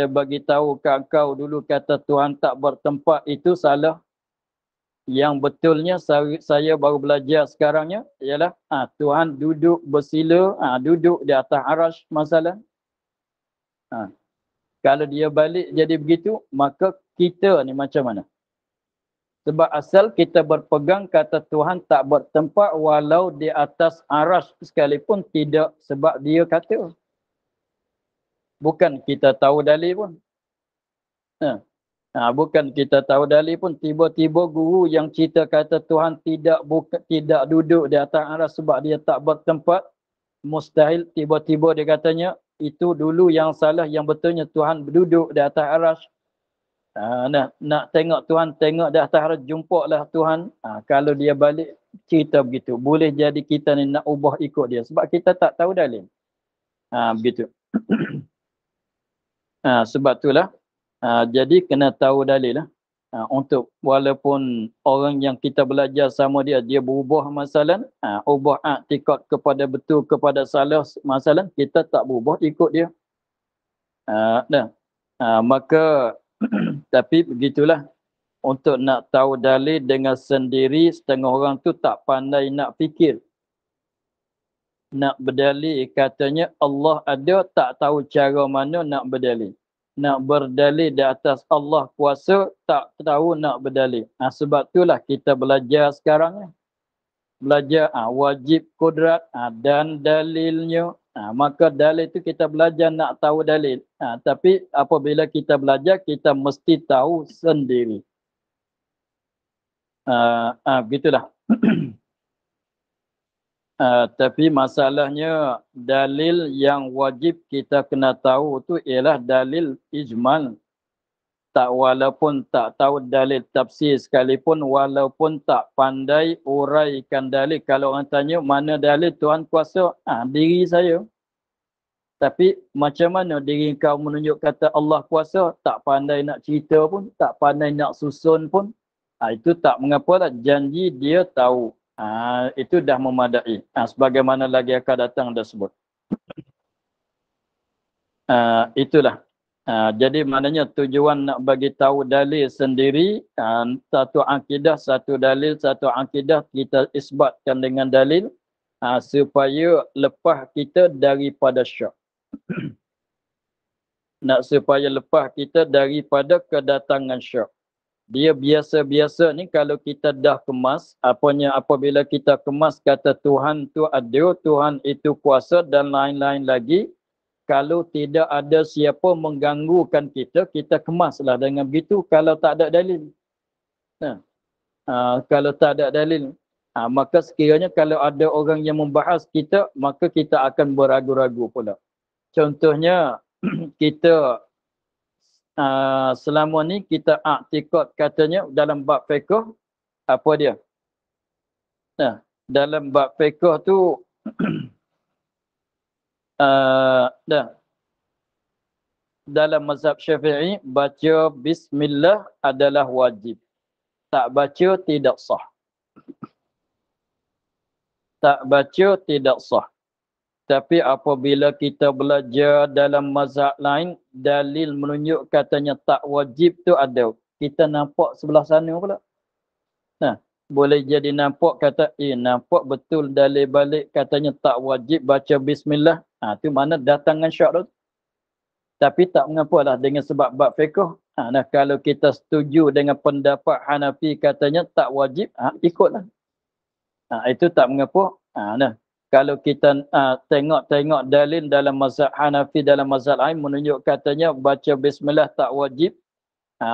bagi tahu kat kau dulu kata Tuhan tak bertempat itu salah. Yang betulnya saya baru belajar sekarangnya ialah Tuhan duduk bersila, duduk di atas arasy masalah. Kalau dia balik jadi begitu, maka kita ni macam mana? Sebab asal kita berpegang kata Tuhan tak bertempat walau di atas arasy sekalipun tidak sebab dia kata. Bukan kita tahu dalil pun. Bukan kita tahu dalil pun, tiba-tiba guru yang cerita kata Tuhan tidak duduk di atas arasy sebab dia tak bertempat, mustahil. Tiba-tiba dia katanya itu dulu yang salah, yang betulnya Tuhan duduk di atas arasy. Nak tengok Tuhan, tengok di atas arasy, jumpalah Tuhan. Kalau dia balik cerita begitu, boleh jadi kita ni nak ubah ikut dia sebab kita tak tahu dalil. Begitu. Sebab itulah jadi kena tahu dalil lah. Untuk walaupun orang yang kita belajar sama dia berubah masalah, ubah i'tikad kepada betul kepada salah masalah, kita tak berubah ikut dia. Maka tapi begitulah, untuk nak tahu dalil dengan sendiri, setengah orang tu tak pandai nak fikir. Nak berdalil katanya Allah ada, tak tahu cara mana nak berdalil. nak berdalil di atas Allah kuasa, tak tahu nak berdalil. Sebab itulah kita belajar sekarang ni. Belajar wajib kudrat dan dalilnya. Maka dalil itu kita belajar nak tahu dalil. Tapi apabila kita belajar, kita mesti tahu sendiri. Begitulah. Tapi masalahnya dalil yang wajib kita kena tahu tu ialah dalil ijmal. Tak walaupun tak tahu dalil tafsir sekalipun, walaupun tak pandai uraikan dalil. Kalau orang tanya mana dalil Tuhan kuasa, diri saya. Tapi macam mana diri kau menunjuk kata Allah kuasa, tak pandai nak cerita pun, tak pandai nak susun pun. Itu tak mengapalah, janji dia tahu. Itu dah memadai. Sebagaimana lagi akan datang dah sebut. Itulah. Jadi maknanya tujuan nak bagi tahu dalil sendiri, satu akidah, satu dalil, satu akidah kita isbatkan dengan dalil, supaya lepas kita daripada syak. Nak supaya lepas kita daripada kedatangan syak. Dia biasa-biasa ni kalau kita dah kemas, apabila kita kemas kata Tuhan tu ada, Tuhan itu kuasa dan lain-lain lagi, kalau tidak ada siapa mengganggukan kita, kita kemaslah dengan begitu kalau tak ada dalil. Kalau tak ada dalil, maka sekiranya kalau ada orang yang membahas kita, maka kita akan beragu-ragu pula. Contohnya, kita selama ni kita i'tikad katanya dalam bab fiqh, apa dia? Dalam bab fiqh tu, dalam mazhab Syafi'i, baca bismillah adalah wajib. Tak baca tidak sah. Tak baca tidak sah. Tapi apabila kita belajar dalam mazhab lain, dalil menunjuk katanya tak wajib tu ada. Kita nampak sebelah sana pula. Boleh jadi nampak kata, nampak betul dalil balik katanya tak wajib baca bismillah. Tu mana datangan syak tu. Tapi tak mengapalah dengan sebab bab fiqh. Kalau kita setuju dengan pendapat Hanafi katanya tak wajib, ikutlah. Itu tak mengapa. Kalau kita tengok dalil dalam mazhab Hanafi, dalam mazhab lain menunjuk katanya baca bismillah tak wajib,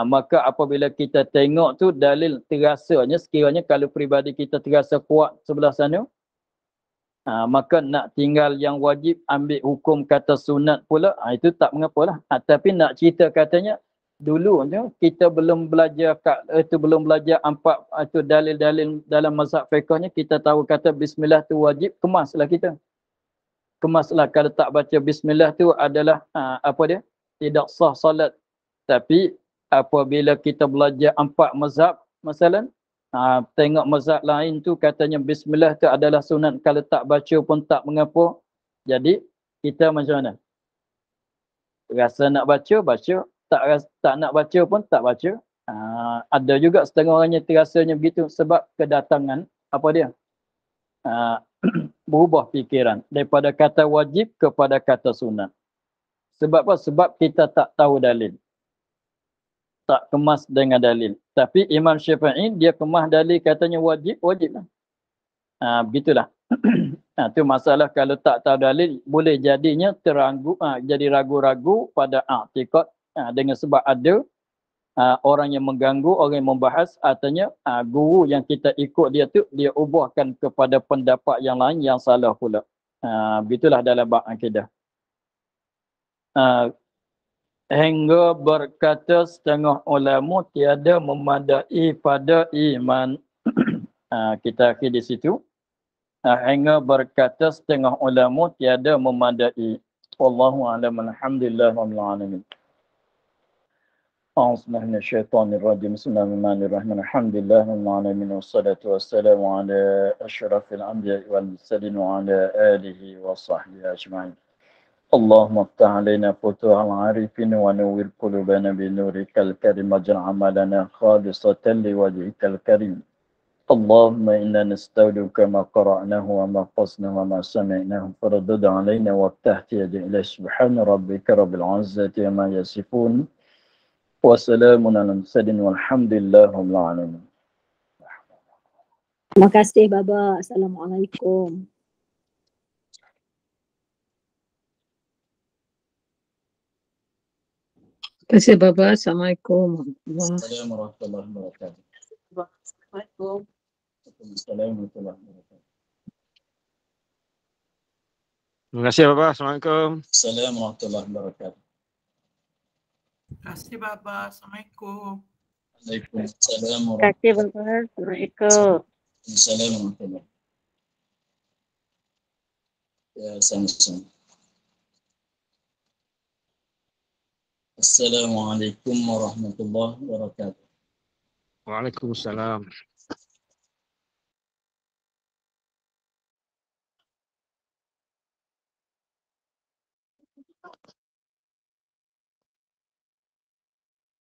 maka apabila kita tengok tu dalil terasanya, sekiranya kalau peribadi kita terasa kuat sebelah sana, maka nak tinggal yang wajib, ambil hukum kata sunat pula, itu tak mengapalah. Tapi nak cerita katanya, dulu kita belum belajar belum belajar empat itu dalil-dalil dalam mazhab fiqhnya, kita tahu kata bismillah tu wajib, kemaslah kita. Kemaslah kalau tak baca bismillah tu adalah tidak sah salat. Tapi apabila kita belajar empat mazhab, masalah tengok mazhab lain tu katanya bismillah tu adalah sunat, kalau tak baca pun tak mengapa. Jadi kita macam mana? Rasa nak baca, baca. Tak nak baca pun tak baca. Ada juga setengah orang yang terasanya begitu sebab kedatangan berubah fikiran daripada kata wajib kepada kata sunat. Sebab apa? Sebab kita tak tahu dalil. Tak kemas dengan dalil. Tapi Imam Syafi'i dia kemas dalil katanya wajib, wajiblah. Begitulah. Itu masalah kalau tak tahu dalil, boleh jadinya jadi ragu-ragu pada i'tikad. Dengan sebab ada orang yang mengganggu, orang yang membahas, artinya guru yang kita ikut dia tu, dia ubahkan kepada pendapat yang lain yang salah pula. Begitulah dalam bab akidah. Hingga berkata setengah ulama tiada memadai pada iman. Kita akhir di situ. Hingga berkata setengah ulama tiada memadai. Wallahu a'lam. Alhamdulillah rabbil alamin. A'udzubillahi minasyaitonir rajim. Bismillahirrahmanirrahim. Alhamdulillah rabbil alamin wassalatu wassalamu ala asyrafil anbiya'i wal mursalin wa ala alihi wa sahbihi ajma'in. Allahumma iftah alaina futuhal arifin wa nawwir qulubana bi nurikal karim waj'al amalana khalisatan liwajhikal karim. اللهم إنا نستودعك ما قرأناه وما قصناه وما سمعناه فردد علينا وافتح يدي إليه سبحان ربك رب العزة وما يصفون وسلام على المرسلين والحمد لله رب العالمين. Terima kasih Baba. Assalamualaikum. Terima kasih Baba. Assalamualaikum. Assalamualaikum warahmatullahi wabarakatuh. Assalamualaikum. Assalamualaikum warahmatullahi wabarakatuh. Terima kasih Baba. Assalamualaikum. Assalamualaikum warahmatullahi wabarakatuh. Terima kasih Baba. Assalamualaikum. Waalaikumsalam Terima kasih Baba. Assalamualaikum. warahmatullahi wabarakatuh. Ya, sama-sama. Assalamualaikum warahmatullahi wabarakatuh. Waalaikumsalam.